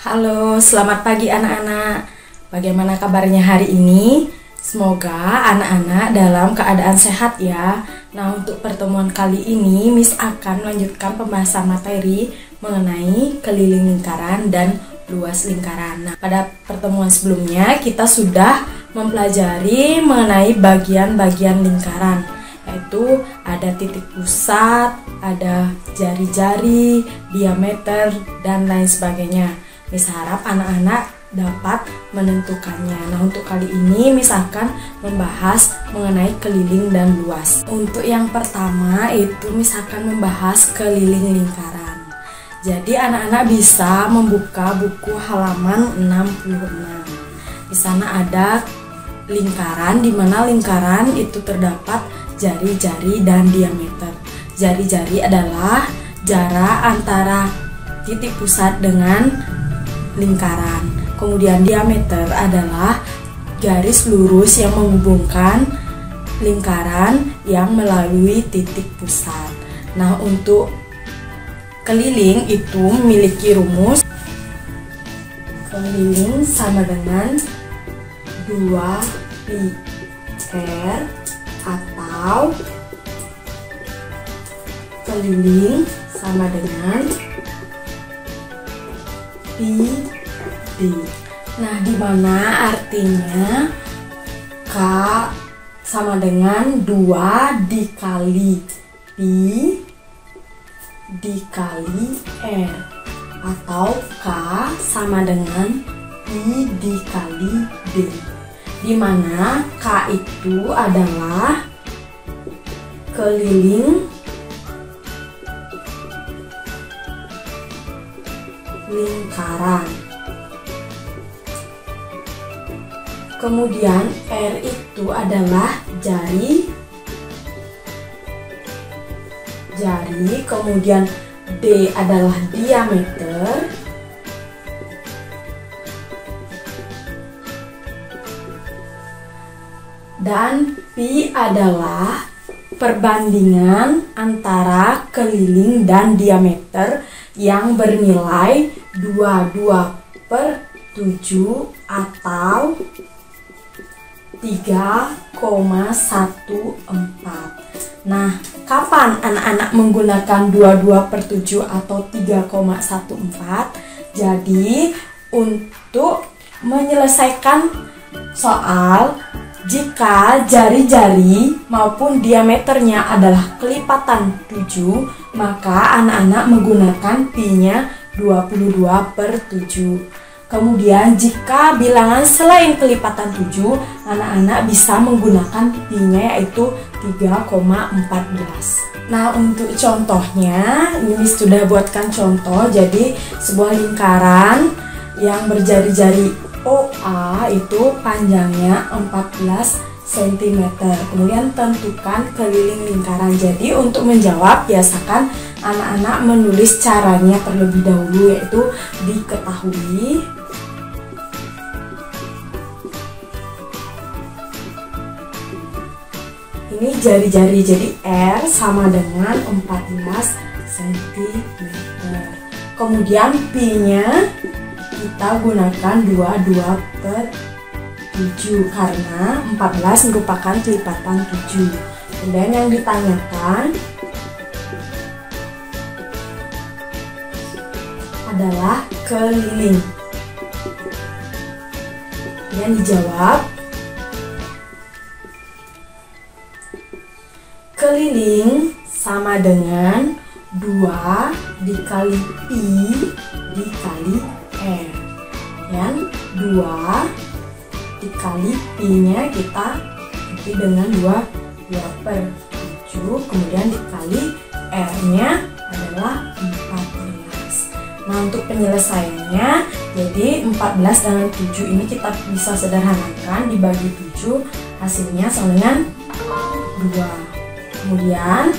Halo, selamat pagi anak-anak. Bagaimana kabarnya hari ini? Semoga anak-anak dalam keadaan sehat ya. Nah, untuk pertemuan kali ini Miss akan melanjutkan pembahasan materi mengenai keliling lingkaran dan luas lingkaran. Nah, pada pertemuan sebelumnya kita sudah mempelajari mengenai bagian-bagian lingkaran, yaitu ada titik pusat, ada jari-jari, diameter, dan lain sebagainya. Miss harap anak-anak dapat menentukannya. Nah, untuk kali ini Miss akan membahas mengenai keliling dan luas. Untuk yang pertama itu Miss akan membahas keliling lingkaran. Jadi anak-anak bisa membuka buku halaman 66. Di sana ada lingkaran, di mana lingkaran itu terdapat jari-jari dan diameter. Jari-jari adalah jarak antara titik pusat dengan lingkaran. Kemudian diameter adalah garis lurus yang menghubungkan lingkaran yang melalui titik pusat. Nah, untuk keliling itu memiliki rumus. Keliling sama dengan 2pi r, atau keliling sama dengan pi d. Nah, di mana artinya K sama dengan 2 dikali pi dikali r, atau K sama dengan pi dikali d, di mana K itu adalah keliling lingkaran. Kemudian R itu adalah jari, kemudian D adalah diameter, dan Pi adalah perbandingan antara keliling dan diameter yang bernilai 22/7 atau 3,14. Nah, kapan anak-anak menggunakan 22/7 atau 3,14? Jadi, untuk menyelesaikan soal, jika jari-jari maupun diameternya adalah kelipatan 7, maka anak-anak menggunakan pi-nya 22/7. Kemudian jika bilangan selain kelipatan 7, anak-anak bisa menggunakan pi-nya yaitu 3,14. Nah, untuk contohnya, ini sudah buatkan contoh. Jadi sebuah lingkaran yang berjari-jari OA itu panjangnya 14 cm. Kemudian tentukan keliling lingkaran. Jadi untuk menjawab, biasakan anak-anak menulis caranya terlebih dahulu, yaitu diketahui ini jari-jari, jadi R sama dengan 14 cm. Kemudian pi-nya kita gunakan 22/7 karena 14 merupakan kelipatan 7. Kemudian yang ditanyakan adalah keliling. Kemudian dijawab, keliling sama dengan 2 dikali pi dikali r. Yang 2 dikali pi-nya kita ganti dengan 22/7, kemudian dikali r-nya adalah 14. Nah, untuk penyelesaiannya, jadi 14 dengan 7 ini kita bisa sederhanakan, dibagi 7, hasilnya sama dengan 2. Kemudian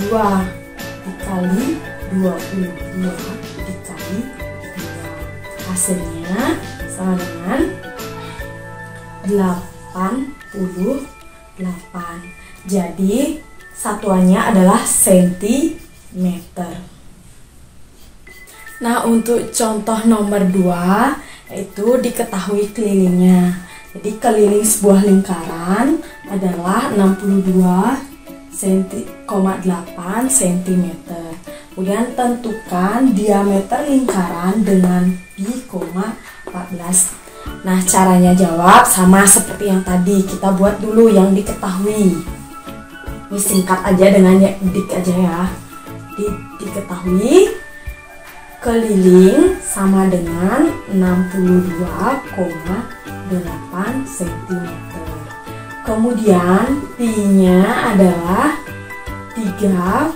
2 dikali 22 dikali 2, hasilnya sama dengan 88. Jadi satuannya adalah cm. Nah, untuk contoh nomor 2 yaitu diketahui kelilingnya. Jadi keliling sebuah lingkaran adalah 62,8 cm. Kemudian tentukan diameter lingkaran dengan pi, 14. Nah, caranya jawab sama seperti yang tadi. Kita buat dulu yang diketahui. Ini singkat aja dengan dik aja ya. Diketahui keliling sama dengan 62,8 cm. Kemudian pi-nya adalah 3,14.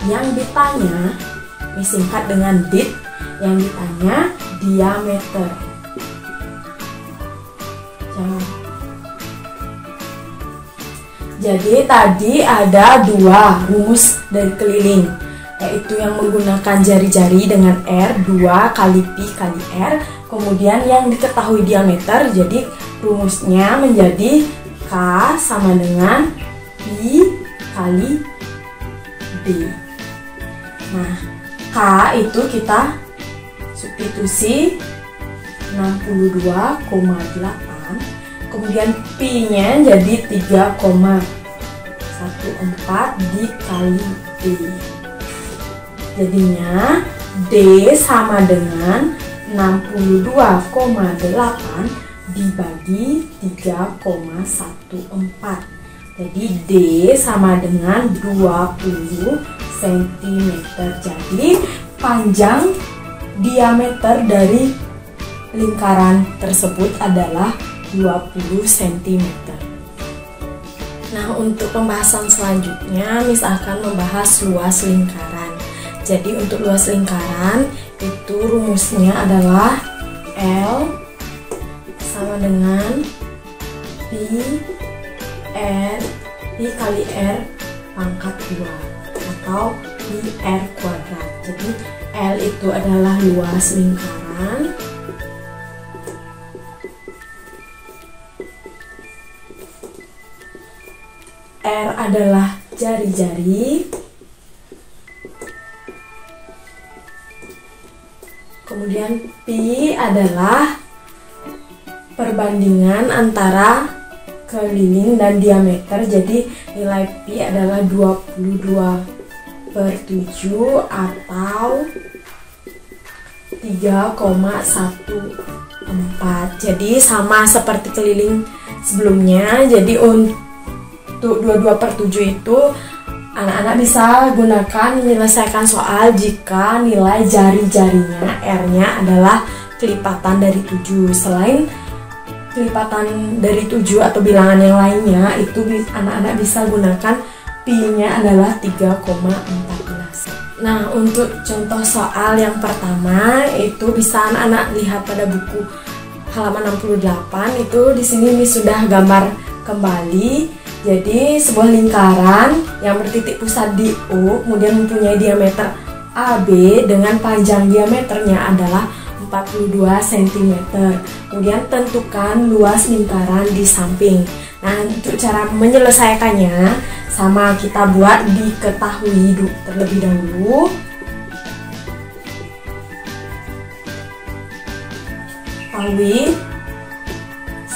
Yang ditanya, ini singkat dengan dit, yang ditanya diameter. Jadi tadi ada 2 rumus dari keliling, yaitu yang menggunakan jari-jari dengan R, 2 kali pi kali R. Kemudian yang diketahui diameter, jadi rumusnya menjadi K sama dengan pi kali D. Nah, K itu kita substitusi 62,8, kemudian pi-nya jadi 3,14 dikali D. Jadinya D sama dengan 62,8 dibagi 3,14. Jadi D sama dengan 20 cm. Jadi panjang diameter dari lingkaran tersebut adalah 20 cm. Nah, untuk pembahasan selanjutnya Miss akan membahas luas lingkaran. Jadi untuk luas lingkaran itu rumusnya adalah L sama dengan pi kali R pangkat 2 atau pi R kuadrat. Jadi L itu adalah luas lingkaran, R adalah jari-jari, kemudian pi adalah perbandingan antara keliling dan diameter. Jadi nilai pi adalah 22/7 atau 3,14. Jadi sama seperti keliling sebelumnya. Jadi untuk 22/7 itu anak-anak bisa gunakan menyelesaikan soal jika nilai jari-jarinya R-nya adalah kelipatan dari 7. Selain kelipatan dari 7 atau bilangan yang lainnya, itu anak-anak bisa gunakan pi-nya adalah 3,14. Nah, untuk contoh soal yang pertama itu bisa anak-anak lihat pada buku halaman 68. Itu di sini Miss sudah gambar kembali. Jadi sebuah lingkaran yang bertitik pusat di O kemudian mempunyai diameter AB dengan panjang diameternya adalah 42 cm. Kemudian tentukan luas lingkaran di samping. Nah, untuk cara menyelesaikannya sama kita buat diketahui terlebih dahulu.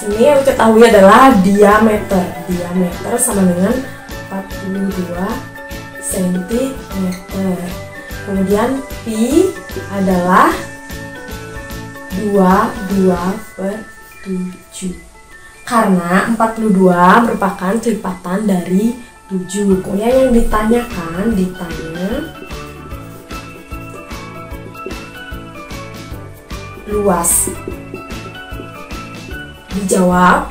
Sini yang diketahui adalah diameter. Diameter sama dengan 42 cm. Kemudian pi adalah 22/7. Karena 42 merupakan kelipatan dari 7. Kemudian yang ditanya luas. Dijawab.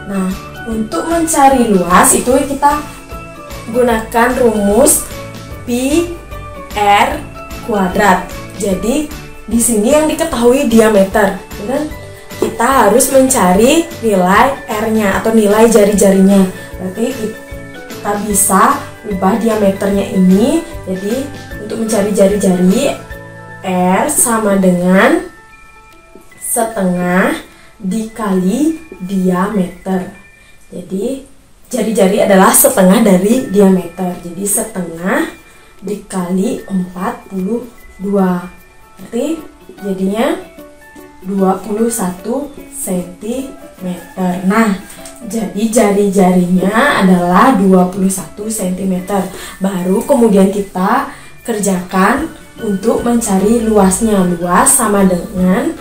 Nah, untuk mencari luas itu kita gunakan rumus pi R kuadrat. Jadi di sini yang diketahui diameter, dan kita harus mencari nilai R-nya atau nilai jari-jarinya. Berarti kita bisa ubah diameternya ini. Jadi untuk mencari jari-jari, R sama dengan setengah dikali diameter. Jadi jari-jari adalah setengah dari diameter. Jadi setengah dikali 42. Berarti jadinya 21 cm. Nah, jadi jari-jarinya adalah 21 cm. Baru kemudian kita kerjakan untuk mencari luasnya. Luas sama dengan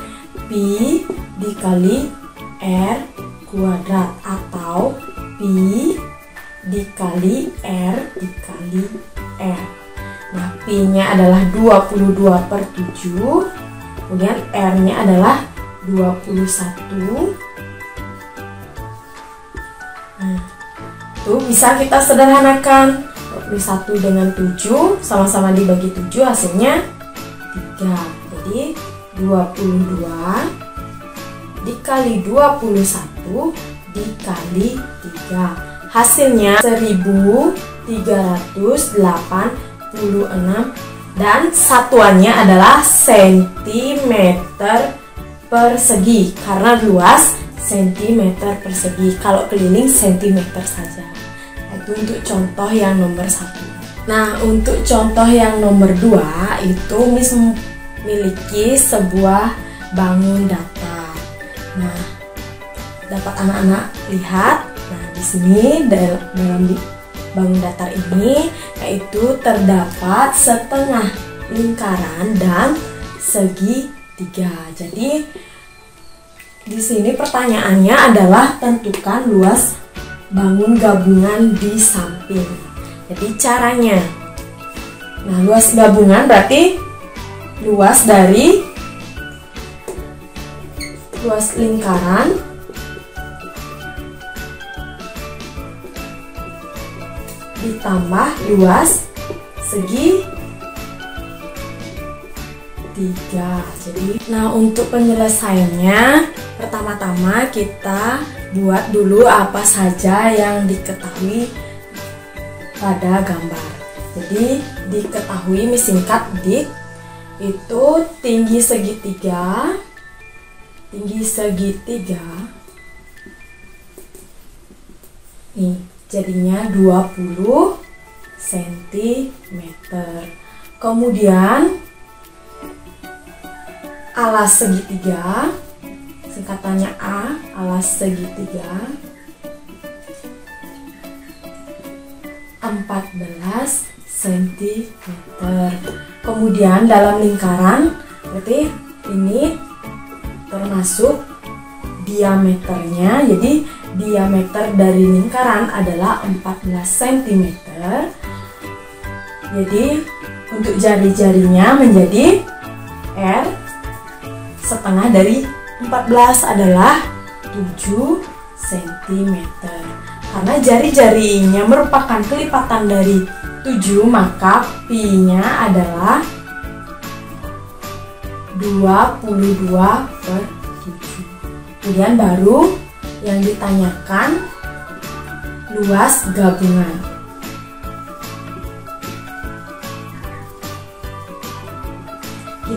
pi dikali r kuadrat atau pi dikali r dikali r. Nah, pi-nya adalah 22/7, kemudian r-nya adalah 21. Nah, itu bisa kita sederhanakan. 21 dengan 7 sama-sama dibagi 7 hasilnya 3. Jadi 22 dikali 21 dikali 3. Hasilnya 1386 dan satuannya adalah cm persegi karena luas cm persegi. Kalau keliling cm saja. Itu untuk contoh yang nomor 1. Nah, untuk contoh yang nomor 2 itu Miss memiliki sebuah bangun datar. Nah, dapat anak-anak lihat. Nah, di sini dalam bangun datar ini yaitu terdapat setengah lingkaran dan segitiga. Jadi di sini pertanyaannya adalah tentukan luas bangun gabungan di samping. Jadi caranya, nah luas gabungan berarti luas dari luas lingkaran ditambah luas segitiga. Jadi, nah untuk penyelesaiannya pertama-tama kita buat dulu apa saja yang diketahui pada gambar. Jadi diketahui singkat dik itu tinggi segitiga nih jadinya 20 cm. Kemudian alas segitiga, singkatannya A, alas segitiga 14 cm. Kemudian dalam lingkaran berarti ini termasuk diameternya. Jadi diameter dari lingkaran adalah 14 cm. Jadi untuk jari-jarinya menjadi R setengah dari 14 adalah 7 cm. Karena jari-jarinya merupakan kelipatan dari 7, maka pi-nya adalah 22/7. Kemudian baru yang ditanyakan luas gabungan.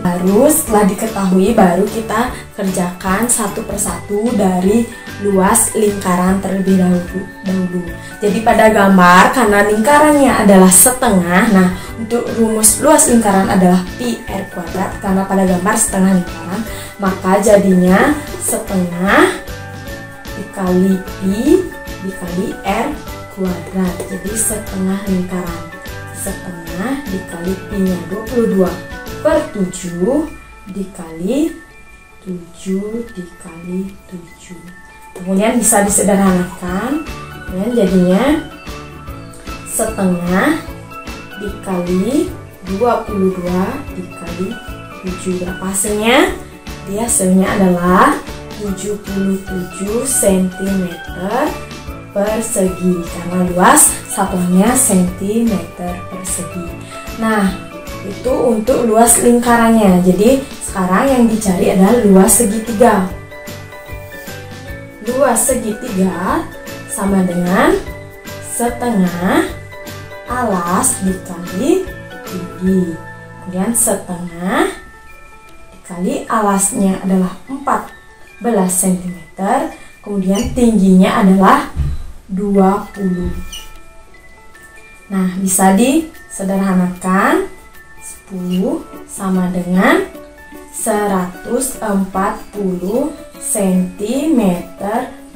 Baru setelah diketahui baru kita kerjakan satu persatu dari luas lingkaran terlebih dahulu. Jadi pada gambar karena lingkarannya adalah setengah, nah untuk rumus luas lingkaran adalah pi r kuadrat. Karena pada gambar setengah lingkaran, maka jadinya setengah dikali pi dikali r kuadrat. Jadi setengah lingkaran, setengah dikali pi-nya 22/7 dikali 7 dikali 7. Kemudian bisa disederhanakan, dan jadinya setengah dikali 22 dikali 7. Berapa hasilnya? Dia hasilnya adalah 77 cm persegi karena luas satuannya cm persegi. Nah, itu untuk luas lingkarannya. Jadi sekarang yang dicari adalah luas segitiga. Luas segitiga sama dengan setengah alas dikali tinggi. Kemudian setengah dikali alasnya adalah 14 cm. Kemudian tingginya adalah 20. Nah, bisa disederhanakan. 10 sama dengan 140 cm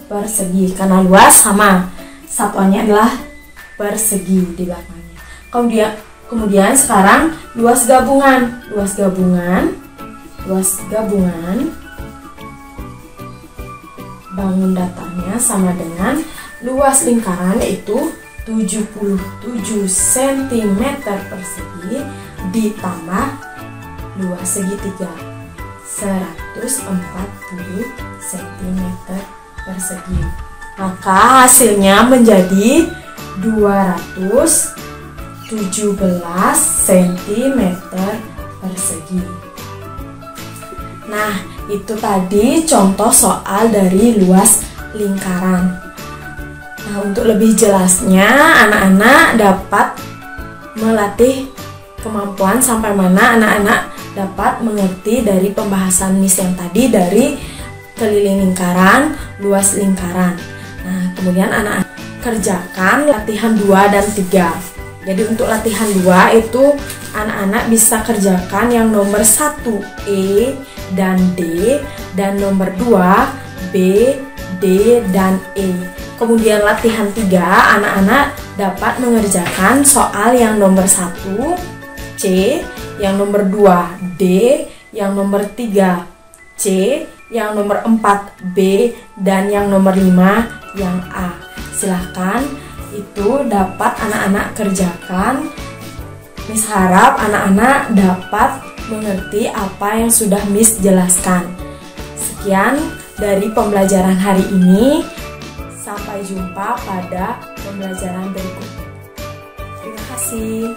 persegi. Karena luas sama, satuannya adalah persegi di belakangnya. Kemudian sekarang luas gabungan. Bangun datarnya sama dengan luas lingkaran, yaitu 77 cm persegi ditambah luas segitiga 140 cm persegi. Maka hasilnya menjadi 217 cm persegi. Nah, itu tadi contoh soal dari luas lingkaran. Nah, untuk lebih jelasnya, anak-anak dapat melatih kemampuan sampai mana anak-anak dapat mengerti dari pembahasan Miss yang tadi dari keliling lingkaran, luas lingkaran. Nah, kemudian anak-anak kerjakan latihan 2 dan 3. Jadi untuk latihan 2 itu anak-anak bisa kerjakan yang nomor 1 E dan D, dan nomor 2 B, D, dan E. Kemudian latihan 3, anak-anak dapat mengerjakan soal yang nomor 1 C, yang nomor 2 D, yang nomor 3 C, yang nomor 4 B, dan yang nomor 5 yang A. Silahkan itu dapat anak-anak kerjakan. Miss harap anak-anak dapat mengerti apa yang sudah Miss jelaskan. Sekian dari pembelajaran hari ini. Sampai jumpa pada pembelajaran berikutnya. Terima kasih.